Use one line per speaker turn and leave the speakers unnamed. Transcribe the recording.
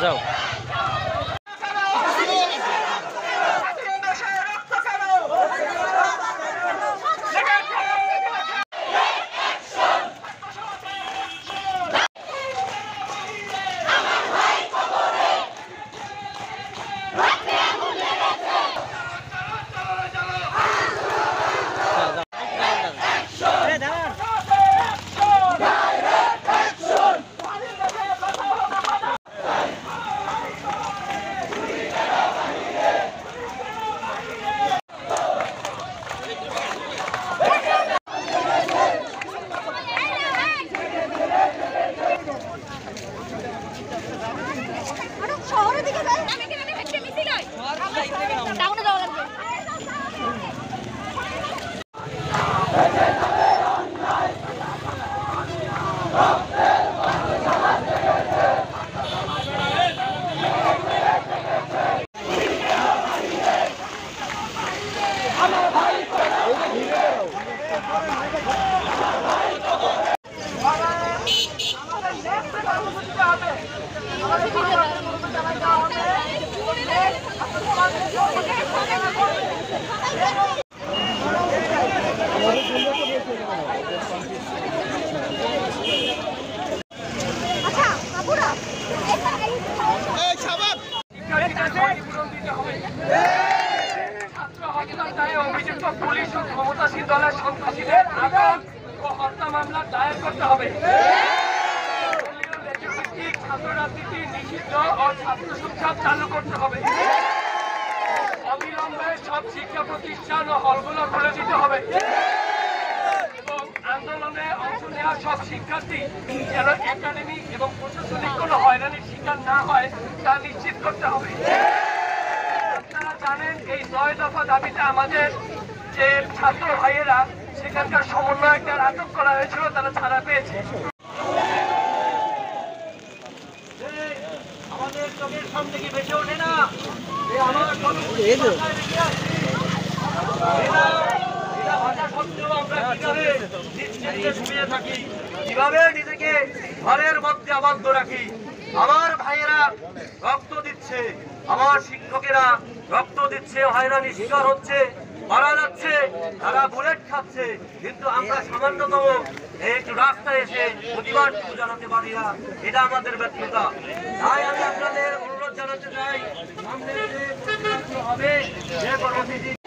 যাও
অভিযুক্ত পুলিশ ও ক্ষমতাসীন দলের সন্ত্রাসীদের আটক ও হত্যা মামলা দায়ের করতে হবে। ছাত্র রাজনীতি নিষিদ্ধ ও ছাত্র সংসদ চালু করতে হবে। অবিলম্বে সব শিক্ষা প্রতিষ্ঠান ও হলগুলো খুলে দিতে হবে এবং আন্দোলনে অংশ নেওয়া সব শিক্ষার্থী যেন একাডেমিক এবং প্রশাসনিক কোনো হয়রানির শিকার না হয় তা নিশ্চিত করতে হবে। আপনারা জানেন এই 9 দফা দাবিতে আমাদের যে ছাত্র ভাইয়েরা সেখানকার সমন্বয়কদের আটক করা হয়েছিল, তারা ছাড়া পেয়েছে। আমাদের চোখের সামনে কি ভেসে ওঠে না কিভাবে নিজেকে ঘরের মধ্যে আবদ্ধ রাখি। আমার ভাইয়েরা রক্ত দিচ্ছে, আমার শিক্ষকেরা রক্ত দিচ্ছে, হয়রানি শিকার হচ্ছে, মারা যাচ্ছে, তারা বুলেট খাচ্ছে, কিন্তু আমরা সামান্যতম একটু রাস্তায় এসে প্রতিবাদ জানাতে পারি না। এটা আমাদের ব্যর্থতা। তাই আমি আপনাদের অনুরোধ জানাতে চাই, সামনে যে হবে যে কর্মসূচি